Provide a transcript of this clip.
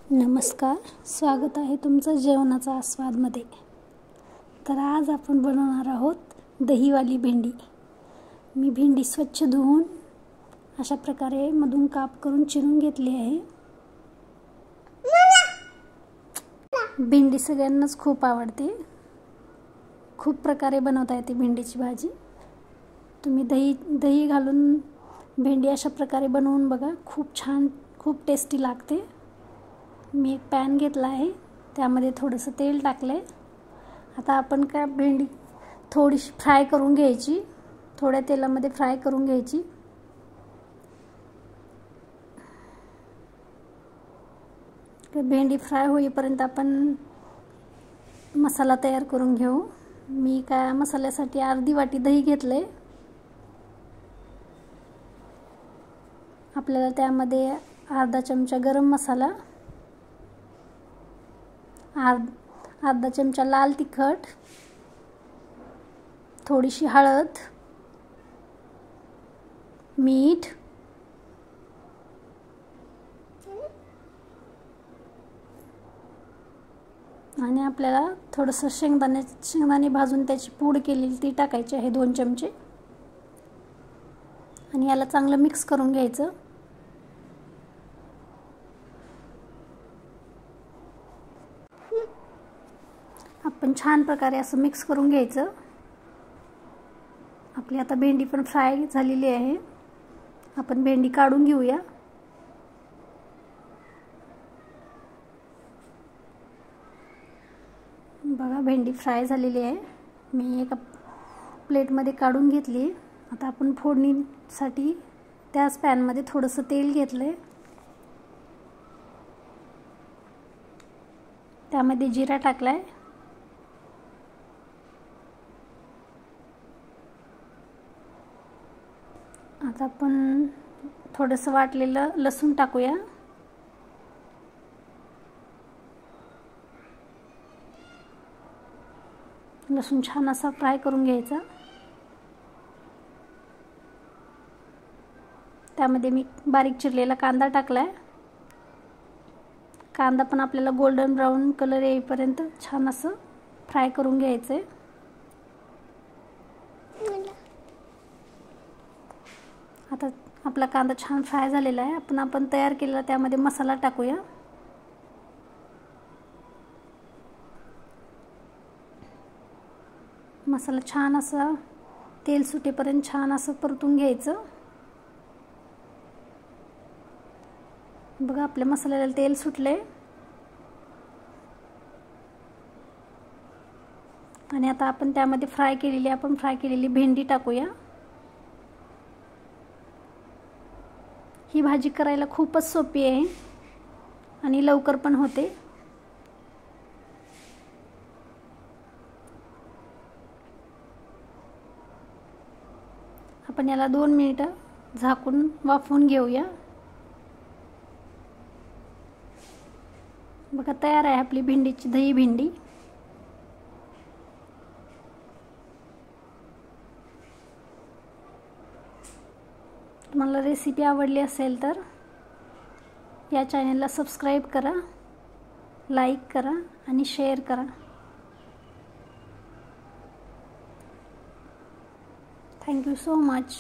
नमस्कार, स्वागत आहे तुमचं जेवणाचा आस्वादमध्ये। तर आज आपण बनवणार आहोत दहीवाली भेंडी। मी भेंडी स्वच्छ धुवून अशा प्रकारे मधून काप करून चिरून घेतली आहे। भेंडी सगळ्यांनाच खूप आवडते। खूप प्रकारे बनवता येते भेंडीची भाजी। तुम्ही दही घालून भेंडी अशा प्रकारे बनवून बघा, खूप छान, खूप टेस्टी लागते। मी एक पॅन घेतला आहे, त्यामध्ये थोडंसं तेल टाकले। आता आपण काय भेंडी थोडीशी फ्राय करून घ्यायची, थोड्या तेलामध्ये फ्राय करून घ्यायची। भेंडी फ्राय होईपर्यंत आपण मसाला तयार करून घेऊ। मी काय मसाल्यासाठी अर्धी वाटी दही घेतले। आपल्याला त्यामध्ये अर्धा चमचा गरम मसाला, अर्धा चमचा लाल तिखट, थोडीशी हळद, मीठ, आणि आपल्याला थोडंसं शेंगदाणे भाजून त्याची पूड केलेली ती टाकायची आहे 2 चमचे। आणि याला चांगलं मिक्स करून घ्यायचं। आपण छान प्रकारे असं मिक्स करून घ्यायचं। आपली आता भेंडी पण फ्राय झालेली आहे। आपण भेंडी काढून घेऊया। बघा, भेंडी फ्राय झालेली आहे। मी एका प्लेटमध्ये काढून घेतली। आता आपण फोडणीसाठी त्याच पॅनमध्ये थोडंसं तेल घेतले, त्यामध्ये जिरा टाकलाय। आता आपण थोडंसं वाटलेलं लसूण टाकूया। लसूण छान असा फ्राय करून घ्यायचा। त्यामध्ये मी बारीक चिरलेला कांदा टाकलाय। कांदा पण आपल्याला गोल्डन ब्राउन कलर येईपर्यंत छान असं फ्राय करून घ्यायचंय। आता आपला कांदा छान फ्राय झालेला आहे। आपण तयार केलेला त्यामध्ये मसाला टाकूया। मसाला छान असा तेल सुटेपर्यंत छान असं परतून घ्यायचं। बघा, आपल्या मसाल्याला तेल सुटले। आणि आता आपण त्यामध्ये फ्राय केलेली भेंडी टाकूया। ही भाजी करायला खूपच सोपी आहे आणि लवकर पण होते। आपण याला 2 मिनिटं झाकून वाफवून घेऊया। बघा, तयार आहे आपली भेंडीची दही भेंडी। तुम्हाला रेसिपी आवडली असेल तर या चॅनलला सबस्क्राईब करा, लाईक करा आणि शेअर करा। Thank you so much.